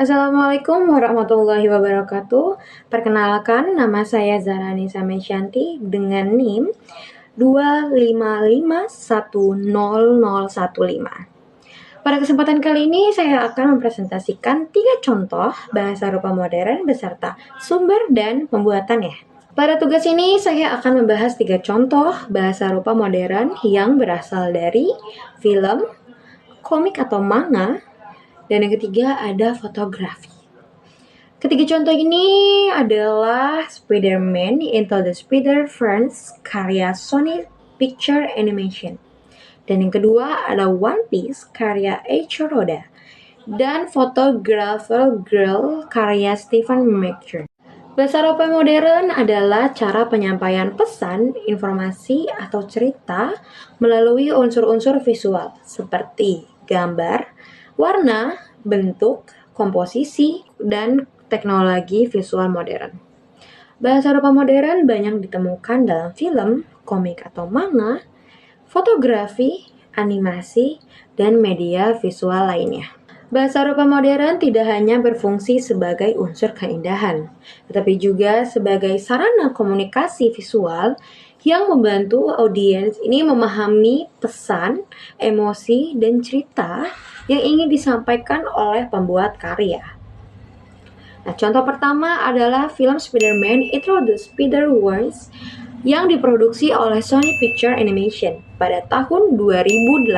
Assalamualaikum warahmatullahi wabarakatuh. Perkenalkan, nama saya Zaranisa Mesyanti dengan NIM 255510015. Pada kesempatan kali ini saya akan mempresentasikan 3 contoh bahasa rupa modern beserta sumber dan pembuatannya. Pada tugas ini saya akan membahas 3 contoh bahasa rupa modern yang berasal dari film, komik atau manga, dan yang ketiga ada fotografi. Ketiga contoh ini adalah Spider-Man Into the Spider-Verse karya Sony Picture Animation. Dan yang kedua ada One Piece karya Eiichiro Oda. Dan Photographer Girl karya Stephen McCurry. Bahasa rupa modern adalah cara penyampaian pesan, informasi, atau cerita melalui unsur-unsur visual seperti gambar, warna, bentuk, komposisi, dan teknologi visual modern. Bahasa rupa modern banyak ditemukan dalam film, komik atau manga, fotografi, animasi, dan media visual lainnya. Bahasa rupa modern tidak hanya berfungsi sebagai unsur keindahan, tetapi juga sebagai sarana komunikasi visual yang membantu audiens ini memahami pesan, emosi, dan cerita yang ingin disampaikan oleh pembuat karya. Nah, contoh pertama adalah film Spider-Man Into the Spider-Verse yang diproduksi oleh Sony Picture Animation pada tahun 2018.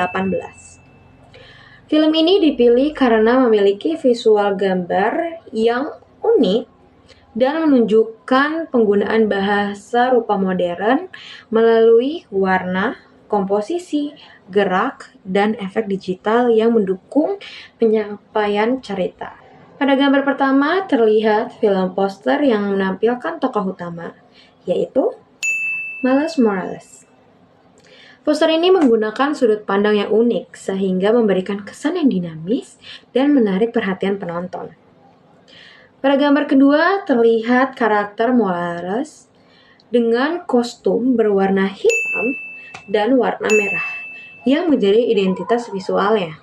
Film ini dipilih karena memiliki visual gambar yang unik dan menunjukkan penggunaan bahasa rupa modern melalui warna, komposisi, gerak, dan efek digital yang mendukung penyampaian cerita. Pada gambar pertama terlihat film poster yang menampilkan tokoh utama, yaitu Miles Morales. Poster ini menggunakan sudut pandang yang unik sehingga memberikan kesan yang dinamis dan menarik perhatian penonton. Pada gambar kedua terlihat karakter Morales dengan kostum berwarna hitam dan warna merah yang menjadi identitas visualnya.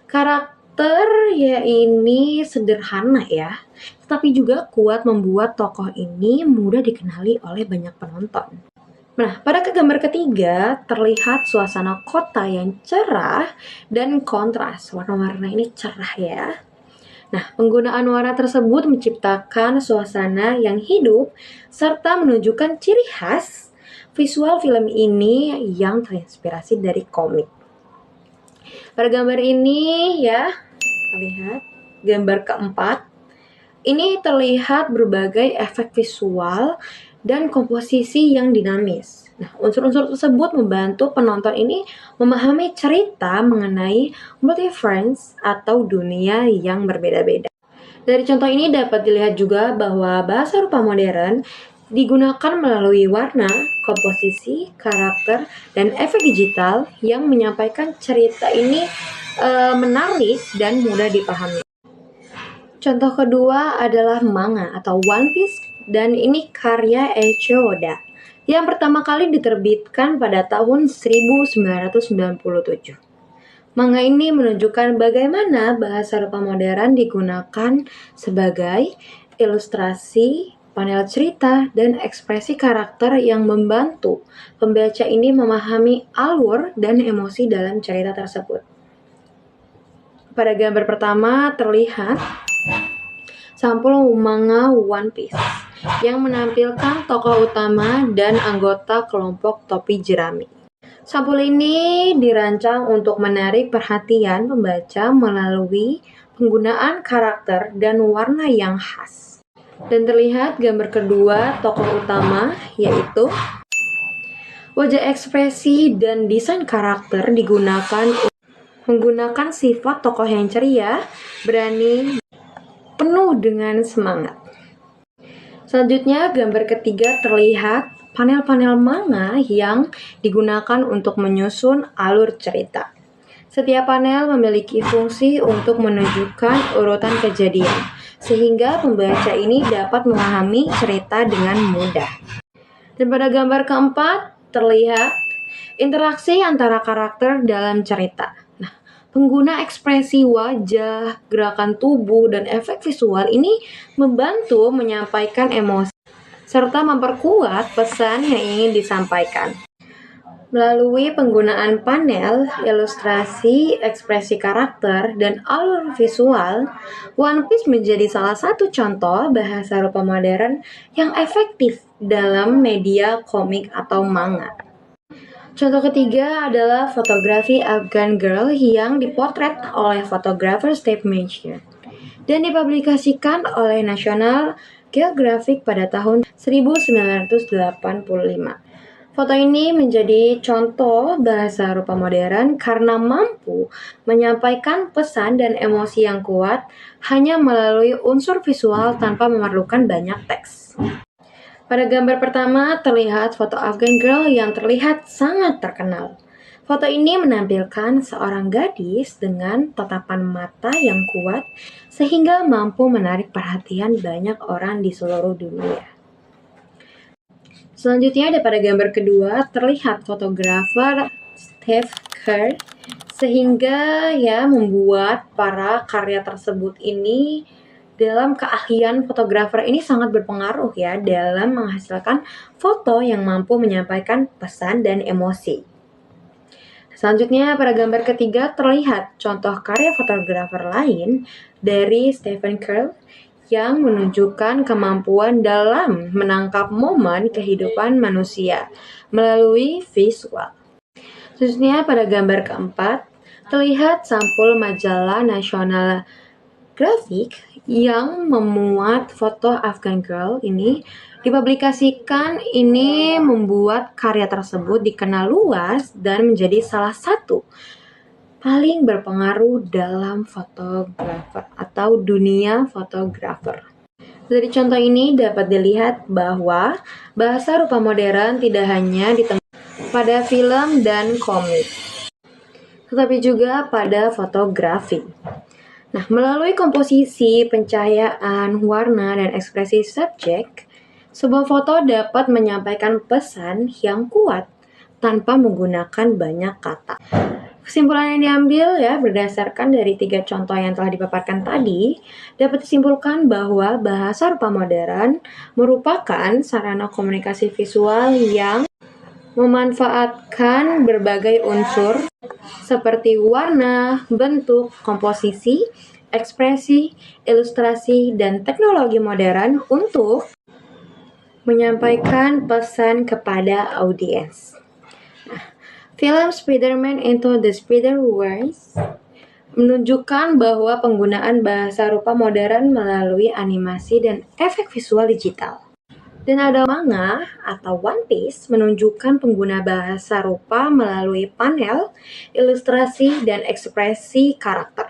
Karakter ini sederhana ya, tetapi juga kuat membuat tokoh ini mudah dikenali oleh banyak penonton. Nah, pada gambar ketiga terlihat suasana kota yang cerah dan kontras. Warna-warna ini cerah ya. Nah, penggunaan warna tersebut menciptakan suasana yang hidup serta menunjukkan ciri khas visual film ini yang terinspirasi dari komik. Pada gambar ini ya, lihat gambar keempat. Ini terlihat berbagai efek visual dan komposisi yang dinamis. Nah, unsur-unsur tersebut membantu penonton ini memahami cerita mengenai multiverse atau dunia yang berbeda-beda. Dari contoh ini dapat dilihat juga bahwa bahasa rupa modern digunakan melalui warna, komposisi, karakter, dan efek digital yang menyampaikan cerita ini menarik dan mudah dipahami. Contoh kedua adalah manga atau One Piece, dan ini karya Eiichiro Oda yang pertama kali diterbitkan pada tahun 1997. Manga ini menunjukkan bagaimana bahasa rupa modern digunakan sebagai ilustrasi, panel cerita, dan ekspresi karakter yang membantu pembaca ini memahami alur dan emosi dalam cerita tersebut. Pada gambar pertama terlihat sampul manga One Piece yang menampilkan tokoh utama dan anggota kelompok topi jerami. Sampul ini dirancang untuk menarik perhatian pembaca melalui penggunaan karakter dan warna yang khas. Dan terlihat gambar kedua tokoh utama, yaitu wajah ekspresi dan desain karakter digunakan menggunakan sifat tokoh yang ceria, berani, penuh dengan semangat. Selanjutnya, gambar ketiga terlihat panel-panel manga yang digunakan untuk menyusun alur cerita. Setiap panel memiliki fungsi untuk menunjukkan urutan kejadian, sehingga pembaca ini dapat memahami cerita dengan mudah. Dan pada gambar keempat terlihat interaksi antara karakter dalam cerita. Nah, Pengguna ekspresi wajah, gerakan tubuh, dan efek visual ini membantu menyampaikan emosi serta memperkuat pesan yang ingin disampaikan. Melalui penggunaan panel, ilustrasi, ekspresi karakter, dan alur visual, One Piece menjadi salah satu contoh bahasa rupa modern yang efektif dalam media komik atau manga. Contoh ketiga adalah fotografi Afghan Girl yang dipotret oleh fotografer Steve Machine dan dipublikasikan oleh National Geographic pada tahun 1985. Foto ini menjadi contoh bahasa rupa modern karena mampu menyampaikan pesan dan emosi yang kuat hanya melalui unsur visual tanpa memerlukan banyak teks. Pada gambar pertama terlihat foto Afghan Girl yang terlihat sangat terkenal. Foto ini menampilkan seorang gadis dengan tatapan mata yang kuat sehingga mampu menarik perhatian banyak orang di seluruh dunia. Selanjutnya pada gambar kedua terlihat fotografer Steve Kerr sehingga membuat para karya tersebut ini dalam keahlian fotografer ini sangat berpengaruh dalam menghasilkan foto yang mampu menyampaikan pesan dan emosi. Selanjutnya pada gambar ketiga terlihat contoh karya fotografer lain dari Stephen Kerr yang menunjukkan kemampuan dalam menangkap momen kehidupan manusia melalui visual. Selanjutnya pada gambar keempat, terlihat sampul majalah National Geographic yang memuat foto Afghan Girl ini dipublikasikan. Ini membuat karya tersebut dikenal luas dan menjadi salah satu paling berpengaruh dalam fotografer atau dunia fotografer. Dari contoh ini dapat dilihat bahwa bahasa rupa modern tidak hanya ditemukan pada film dan komik, tetapi juga pada fotografi. Nah, melalui komposisi, pencahayaan, warna, dan ekspresi subjek, sebuah foto dapat menyampaikan pesan yang kuat tanpa menggunakan banyak kata. Kesimpulan yang diambil berdasarkan dari 3 contoh yang telah dipaparkan tadi, dapat disimpulkan bahwa bahasa rupa modern merupakan sarana komunikasi visual yang memanfaatkan berbagai unsur seperti warna, bentuk, komposisi, ekspresi, ilustrasi, dan teknologi modern untuk menyampaikan pesan kepada audiens. Film Spider-Man Into the Spider-Verse menunjukkan bahwa penggunaan bahasa rupa modern melalui animasi dan efek visual digital. Dan ada manga atau One Piece menunjukkan pengguna bahasa rupa melalui panel, ilustrasi, dan ekspresi karakter.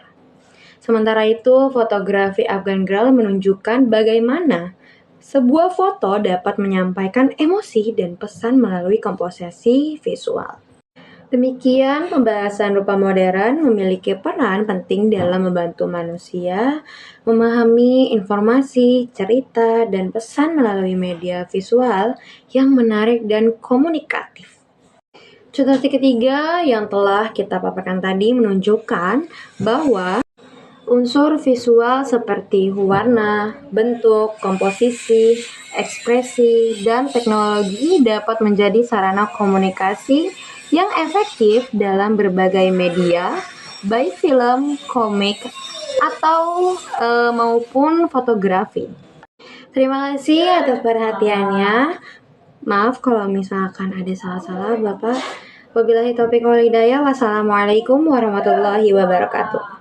Sementara itu, fotografi Afghan Girl menunjukkan bagaimana sebuah foto dapat menyampaikan emosi dan pesan melalui komposisi visual. Demikian pembahasan rupa modern memiliki peran penting dalam membantu manusia memahami informasi, cerita, dan pesan melalui media visual yang menarik dan komunikatif. Contoh ketiga yang telah kita paparkan tadi menunjukkan bahwa unsur visual seperti warna, bentuk, komposisi, ekspresi, dan teknologi dapat menjadi sarana komunikasi yang efektif dalam berbagai media, baik film, komik, atau maupun fotografi. Terima kasih atas perhatiannya. Maaf kalau misalkan ada salah-salah, Bapak. Wabillahi taufiq wal hidayah. Wassalamualaikum warahmatullahi wabarakatuh.